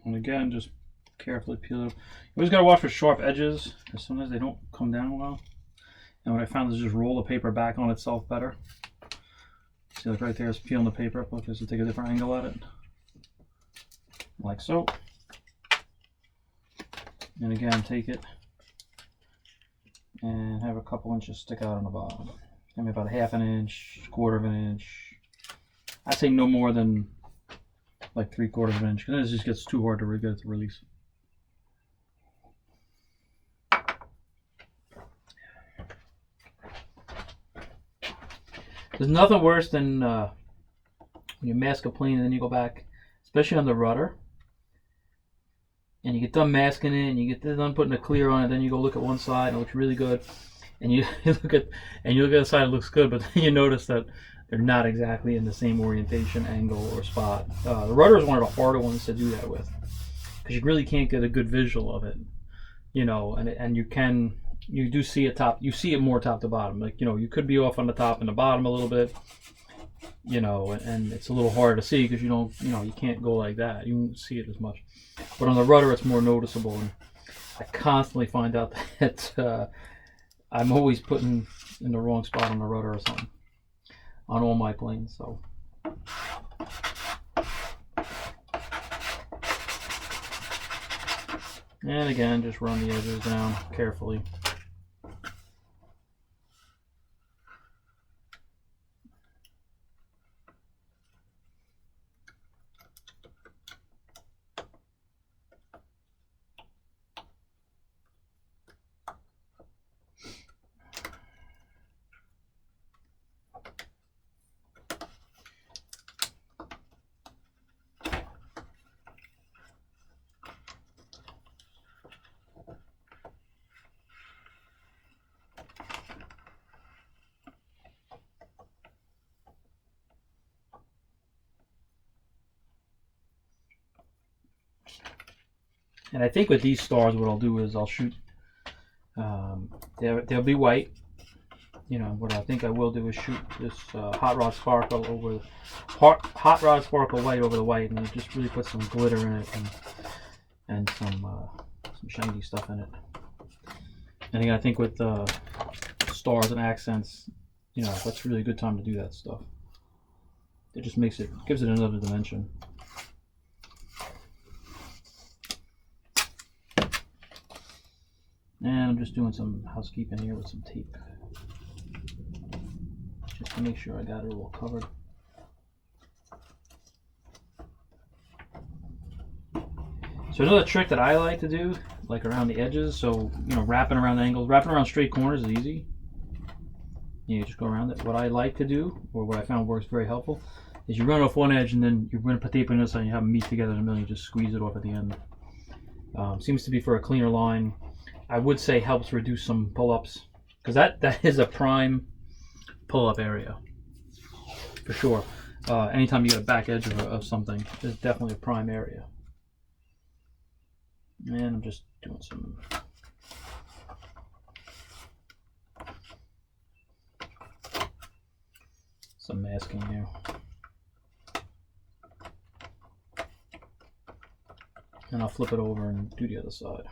S1: And again, just carefully peel it up. You always got to watch for sharp edges, because sometimes they don't come down well. And what I found is just roll the paper back on itself better. See, like right there, it's peeling the paper up. Look, just to take a different angle at it. Like so. And again, take it and have a couple inches stick out on the bottom. Maybe about a half an inch, quarter of an inch. I'd say no more than like 3/4 of an inch, because then it just gets too hard to get it to release. There's nothing worse than when you mask a plane and then you go back, especially on the rudder, and you get done masking it and you get done putting a clear on it, then you go look at one side and it looks really good, and you look at the side, it looks good, but then you notice that they're not exactly in the same orientation, angle, or spot. The rudder is one of the harder ones to do that with, because you really can't get a good visual of it, and you do see it you see it more top to bottom. Like, you could be off on the top and the bottom a little bit, and it's a little hard to see because you can't go like that. You won't see it as much. But on the rudder, it's more noticeable, and I constantly find out that I'm always putting in the wrong spot on the rudder or something on all my planes. So and again, just run the edges down carefully. And I think with these stars, what I'll do is I'll shoot. They'll be white. What I think I will do is shoot this Hot Rod Sparkle over Hot Rod Sparkle white over the white, and just really put some glitter in it and some shiny stuff in it. And again, I think with stars and accents, you know, that's really a good time to do that stuff. It just makes it, gives it another dimension. And I'm just doing some housekeeping here with some tape, just to make sure I got it all covered. So another trick that I like to do, like around the edges, so, you know, wrapping around angles, wrapping around straight corners is easy. You just go around it. What I like to do, or what I found works very helpful, is you run off one edge and then you're going to put tape on this side and you have them meet together in the middle, you just squeeze it off at the end. Seems to be for a cleaner line. I would say helps reduce some pull-ups, because that is a prime pull-up area, for sure. Anytime you get a back edge of something, it's definitely a prime area. And I'm just doing some masking here. And I'll flip it over and do the other side.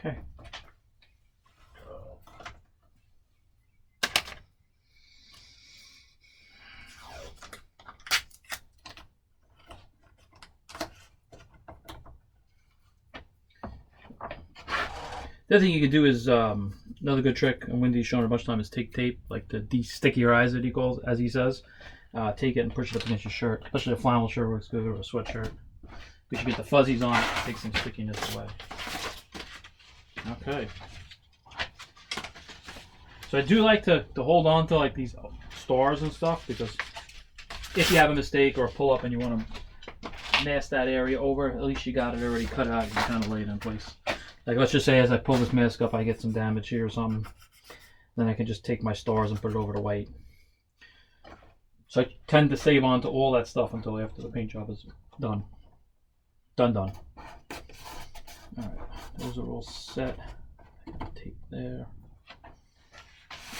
S1: Okay. The other thing you can do is another good trick, and Wendy's shown a bunch of time, is take tape, like the de-stickierize it, he calls, as he says. Take it and push it up against your shirt, especially a flannel shirt works good, or a sweatshirt. Because you get the fuzzies on it, it takes some stickiness away. Okay. So I do like to hold on to like these stars and stuff, because if you have a mistake or a pull up and you want to mask that area over, at least you got it already cut out, you can kind of lay it in place. Like, let's just say as I pull this mask up, I get some damage here or something. Then I can just take my stars and put it over the white. So I tend to save on to all that stuff until after the paint job is done. Done. Alright, those are all set. Tape there.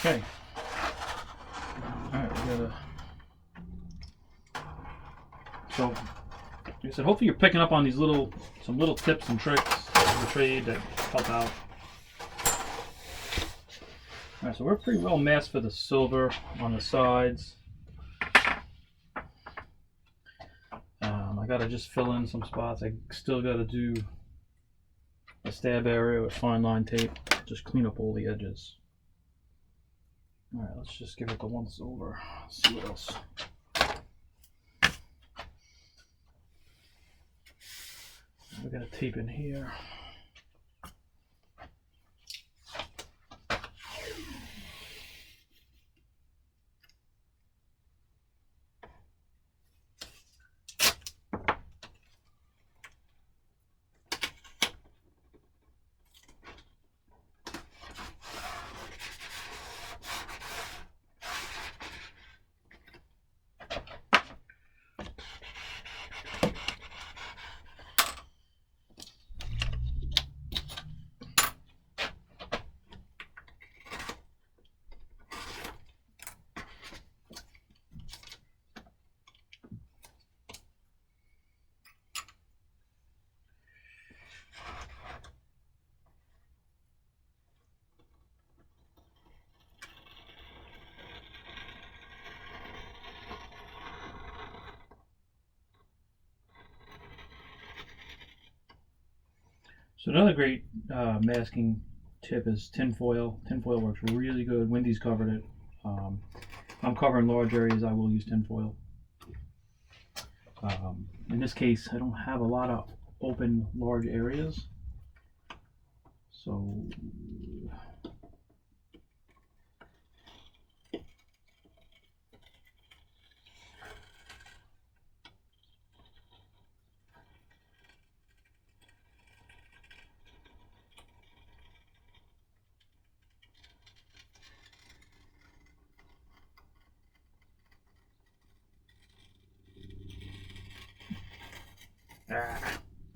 S1: Okay. Alright, we gotta... So, like I said, hopefully you're picking up on these some little tips and tricks of the trade that help out. Alright, so we're pretty well masked for the silver on the sides. I gotta just fill in some spots. I still gotta do a stab area with fine line tape. Just clean up all the edges. Alright, let's just give it the once over. Let's see what else. We got a tape in here. So another great masking tip is tinfoil. Tinfoil works really good. Wendy's covered it. If I'm covering large areas, I will use tinfoil. In this case, I don't have a lot of open large areas. So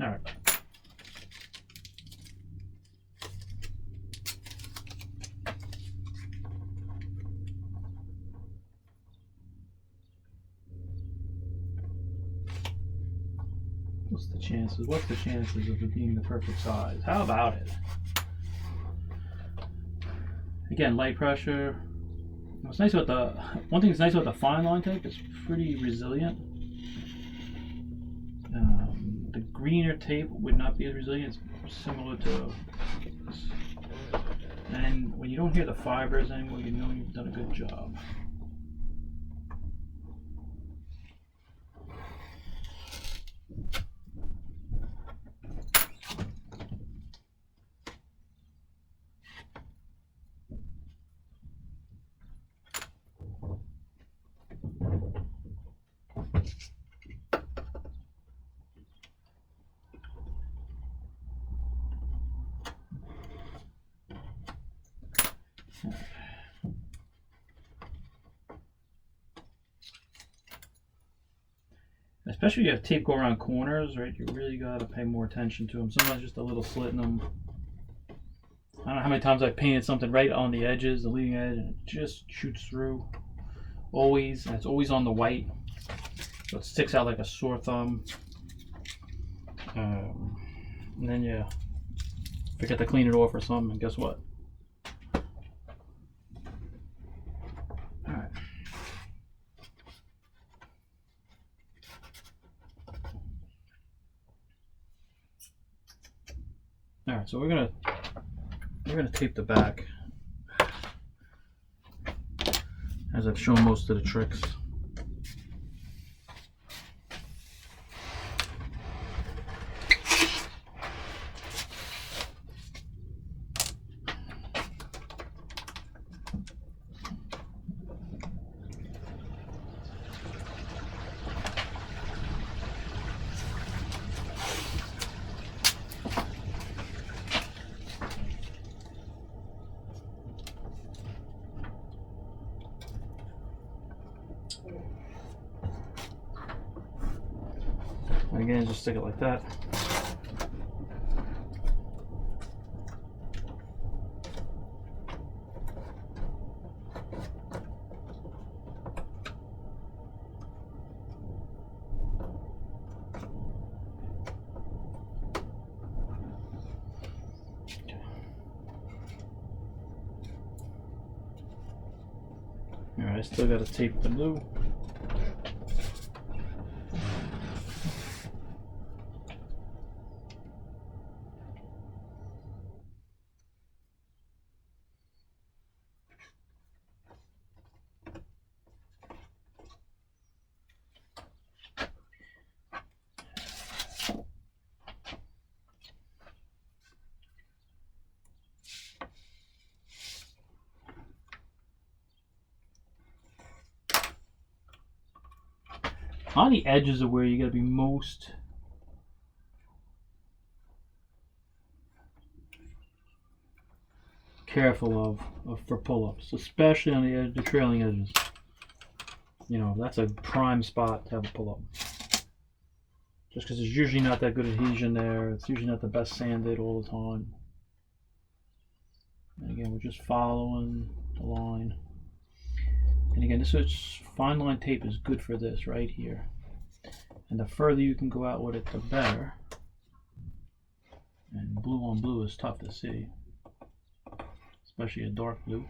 S1: all right. What's the chances? What's the chances of it being the perfect size? How about it? Again, light pressure. What's nice about one thing that's nice about the fine line tape, it's pretty resilient. The greener tape would not be as resilient. It's similar to this. And when you don't hear the fibers anymore, you know you've done a good job. Especially if you have tape go around corners, right? You really got to pay more attention to them. Sometimes just a little slit in them. I don't know how many times I've painted something right on the edges, the leading edge, and it just shoots through. Always, and it's always on the white. So it sticks out like a sore thumb. And then you forget to clean it off or something, and guess what? Alright. Alright, so we're gonna tape the back, as I've shown most of the tricks. And again, just stick it like that. Alright, I still got to tape the blue. On the edges of where you got to be most careful of for pull-ups, especially on the edge, the trailing edges. You know, that's a prime spot to have a pull-up. Just because there's usually not that good adhesion there. It's usually not the best sanded all the time. And again, we're just following the line. And again, this is fine line tape is good for this right here. And the further you can go out with it, the better. And blue on blue is tough to see, especially a dark blue.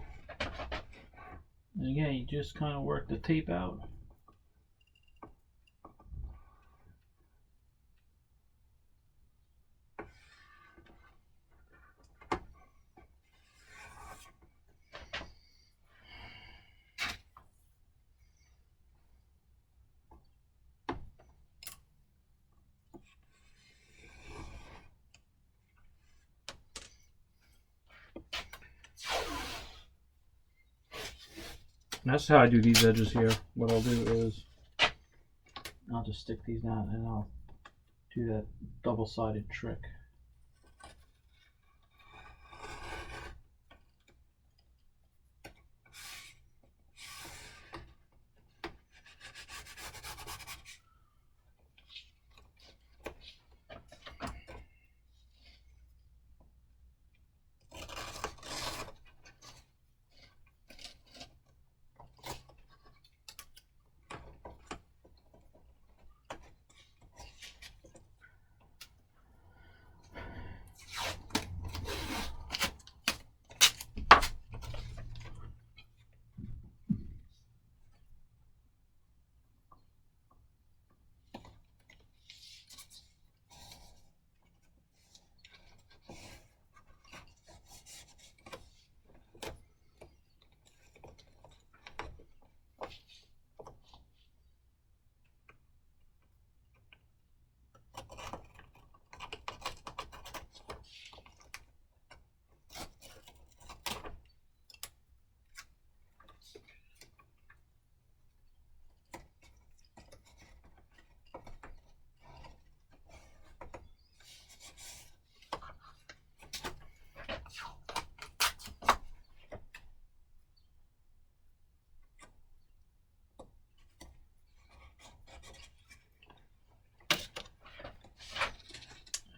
S1: And again, you just kind of work the tape out. And that's how I do these edges here. What I'll do is I'll just stick these down and I'll do that double-sided trick.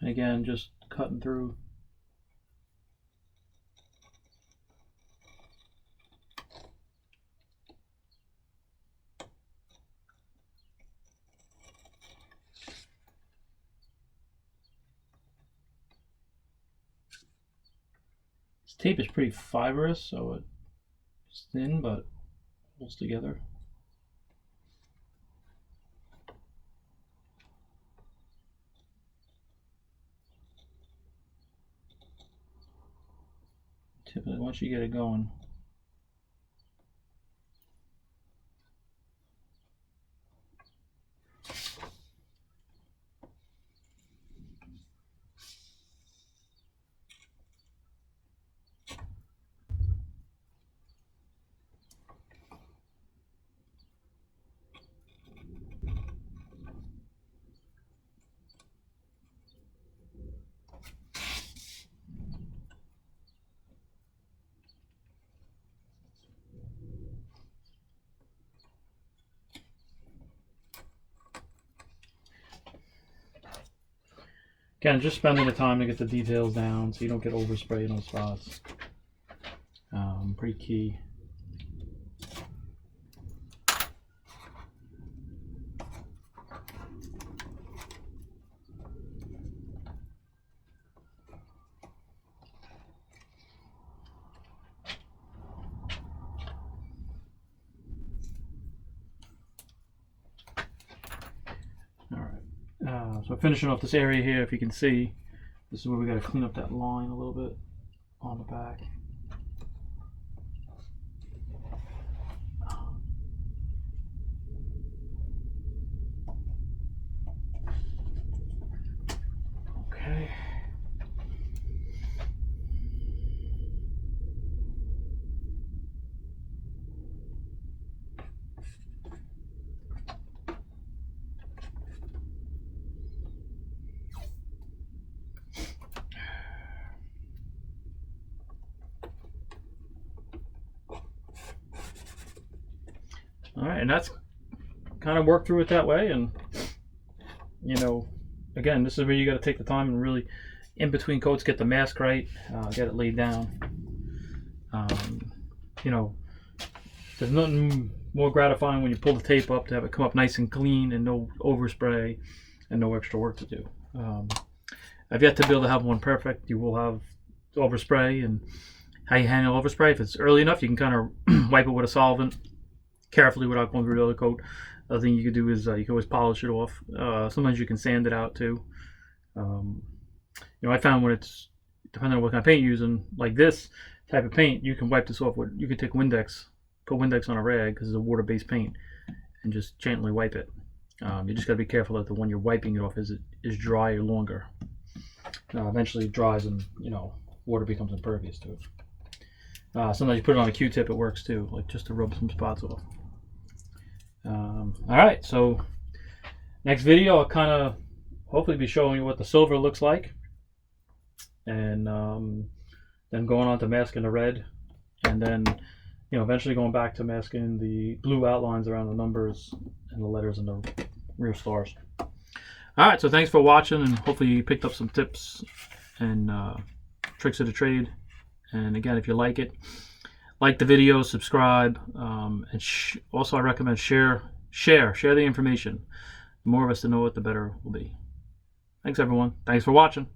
S1: And again, just cutting through. This tape is pretty fibrous, so it's thin, but holds together. Typically, once you get it going. Again, just spending the time to get the details down so you don't get overspray in those spots. Pretty key. So finishing off this area here, if you can see, this is where we got to clean up that line a little bit on the back. Okay. All right, and that's kind of worked through it that way. And you know, again, this is where you got to take the time and really, in between coats, get the mask right, get it laid down. You know, there's nothing more gratifying when you pull the tape up to have it come up nice and clean and no overspray and no extra work to do. I've yet to be able to have one perfect. You will have overspray, and how you handle overspray. If it's early enough, you can kind of wipe it with a solvent carefully without going through the other coat. Other thing you can do is you can always polish it off. Sometimes you can sand it out too. You know, I found when it's, depending on what kind of paint you're using, like this type of paint, you can wipe this off with, you can take Windex, put Windex on a rag because it's a water-based paint, and just gently wipe it. You just got to be careful that the one you're wiping it off is dry or longer. Eventually it dries and, you know, water becomes impervious to it. Sometimes you put it on a Q-tip, it works too, like just to rub some spots off. Alright, so next video I'll kind of hopefully be showing you what the silver looks like, and then going on to masking the red, and then, you know, eventually going back to masking the blue outlines around the numbers and the letters and the rear stars. Alright, so thanks for watching, and hopefully you picked up some tips and tricks of the trade. And again, if you like it, like the video, subscribe, and also I recommend share the information. The more of us to know it, the better it will be. Thanks everyone. Thanks for watching.